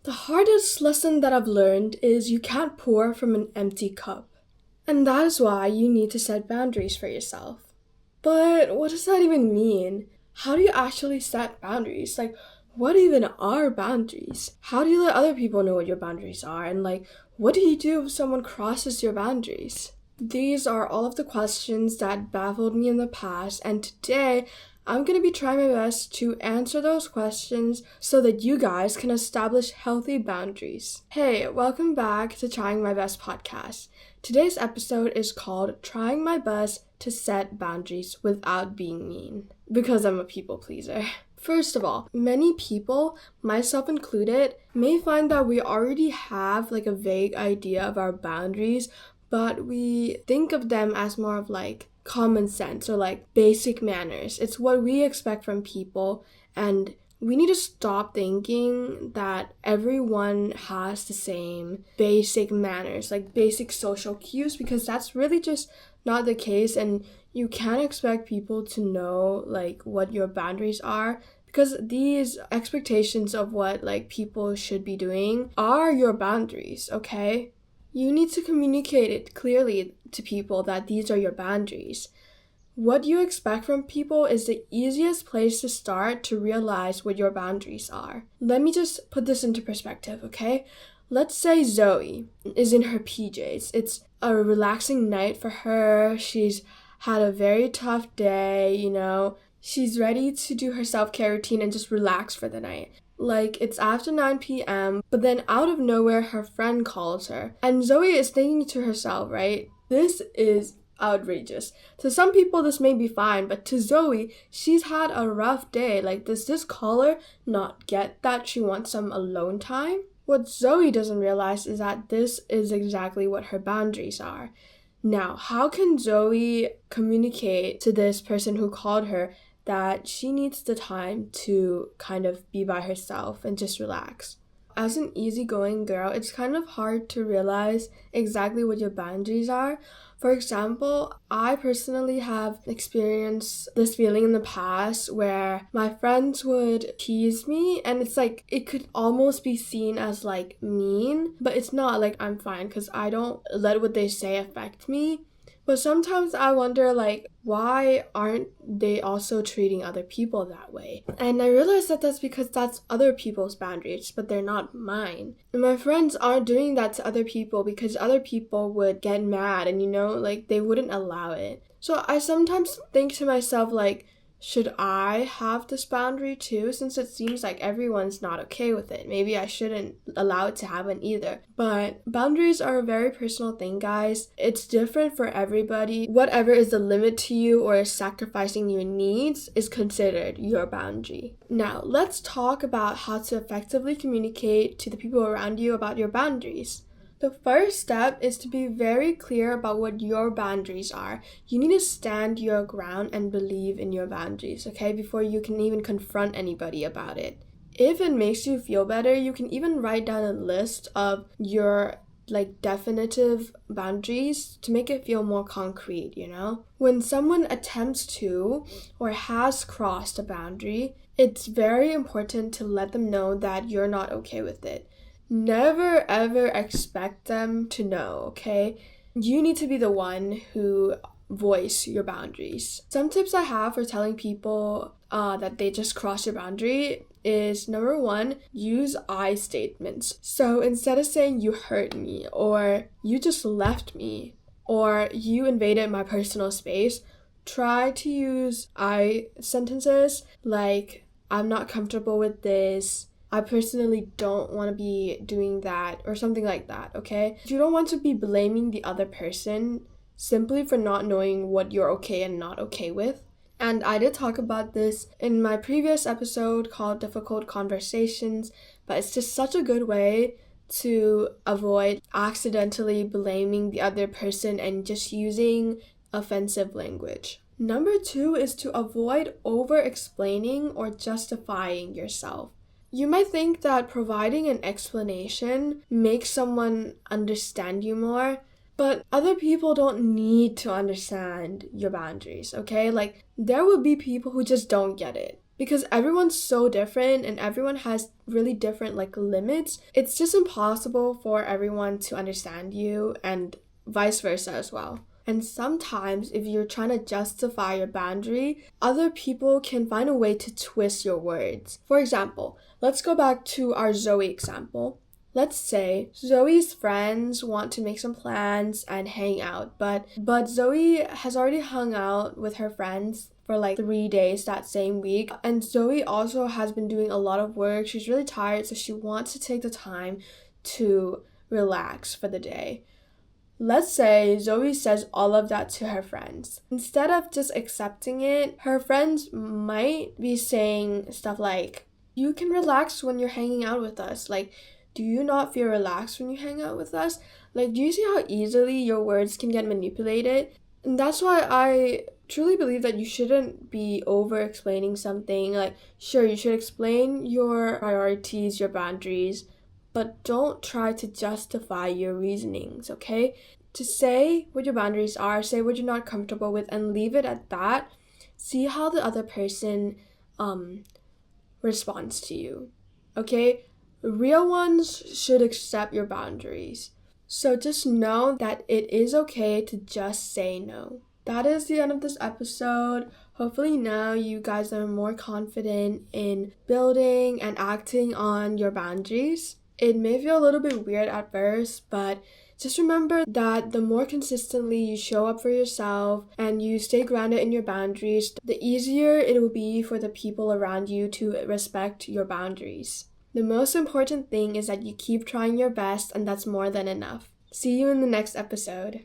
The hardest lesson that I've learned is you can't pour from an empty cup. And that is why you need to set boundaries for yourself. But what does that even mean? How do you actually set boundaries? What even are boundaries? How do you let other people know what your boundaries are? And what do you do if someone crosses your boundaries? These are all of the questions that baffled me in the past, and today I'm going to be trying my best to answer those questions so that you guys can establish healthy boundaries. Hey, welcome back to Trying My Best podcast. Today's episode is called Trying My Best to Set Boundaries Without Being Mean, because I'm a people pleaser. First of all, many people, myself included, may find that we already have a vague idea of our boundaries, but we think of them as more of common sense or basic manners. It's what we expect from people, and we need to stop thinking that everyone has the same basic manners, basic social cues, because that's really just not the case, and you can't expect people to know what your boundaries are, because these expectations of what people should be doing are your boundaries, okay? You need to communicate it clearly to people that these are your boundaries. What you expect from people is the easiest place to start to realize what your boundaries are. Let me just put this into perspective, okay? Let's say Zoe is in her PJs. It's a relaxing night for her. She's had a very tough day, She's ready to do her self-care routine and just relax for the night. It's after 9 p.m., but then out of nowhere, her friend calls her. And Zoe is thinking to herself, right? This is outrageous. To some people, this may be fine, but to Zoe, she's had a rough day. Does this caller not get that she wants some alone time? What Zoe doesn't realize is that this is exactly what her boundaries are. Now, how can Zoe communicate to this person who called her that she needs the time to kind of be by herself and just relax? As an easygoing girl, it's kind of hard to realize exactly what your boundaries are. For example, I personally have experienced this feeling in the past where my friends would tease me, and it's it could almost be seen as mean, but it's not. I'm fine because I don't let what they say affect me. But sometimes I wonder, why aren't they also treating other people that way? And I realize that that's because that's other people's boundaries, but they're not mine. And my friends aren't doing that to other people because other people would get mad and, they wouldn't allow it. So I sometimes think to myself, should I have this boundary too? Since it seems like everyone's not okay with it. Maybe I shouldn't allow it to happen either. But boundaries are a very personal thing, guys. It's different for everybody. Whatever is the limit to you or is sacrificing your needs is considered your boundary. Now, let's talk about how to effectively communicate to the people around you about your boundaries. The first step is to be very clear about what your boundaries are. You need to stand your ground and believe in your boundaries, okay, before you can even confront anybody about it. If it makes you feel better, you can even write down a list of your definitive boundaries to make it feel more concrete, When someone attempts to or has crossed a boundary, it's very important to let them know that you're not okay with it. Never ever expect them to know, okay? You need to be the one who voice your boundaries. Some tips I have for telling people that they just crossed your boundary is, number one, use I statements. So instead of saying you hurt me or you just left me or you invaded my personal space, try to use I sentences like I'm not comfortable with this, I personally don't want to be doing that, or something like that, okay? You don't want to be blaming the other person simply for not knowing what you're okay and not okay with. And I did talk about this in my previous episode called Difficult Conversations, but it's just such a good way to avoid accidentally blaming the other person and just using offensive language. Number two is to avoid over-explaining or justifying yourself. You might think that providing an explanation makes someone understand you more, but other people don't need to understand your boundaries, okay? There will be people who just don't get it. Because everyone's so different and everyone has really different limits. It's just impossible for everyone to understand you and vice versa as well. And sometimes if you're trying to justify your boundary, other people can find a way to twist your words. For example, let's go back to our Zoe example. Let's say Zoe's friends want to make some plans and hang out, but Zoe has already hung out with her friends for 3 days that same week. And Zoe also has been doing a lot of work. She's really tired, so she wants to take the time to relax for the day. Let's say Zoe says all of that to her friends. Instead of just accepting it, her friends might be saying stuff like, you can relax when you're hanging out with us. Do you not feel relaxed when you hang out with us? Do you see how easily your words can get manipulated? And that's why I truly believe that you shouldn't be over-explaining something. Sure, you should explain your priorities, your boundaries, but don't try to justify your reasonings, okay? Just say what your boundaries are, say what you're not comfortable with, and leave it at that. See how the other person responds to you, okay? Real ones should accept your boundaries. So just know that it is okay to just say no. That is the end of this episode. Hopefully now you guys are more confident in building and acting on your boundaries. It may feel a little bit weird at first, but just remember that the more consistently you show up for yourself and you stay grounded in your boundaries, the easier it will be for the people around you to respect your boundaries. The most important thing is that you keep trying your best, and that's more than enough. See you in the next episode.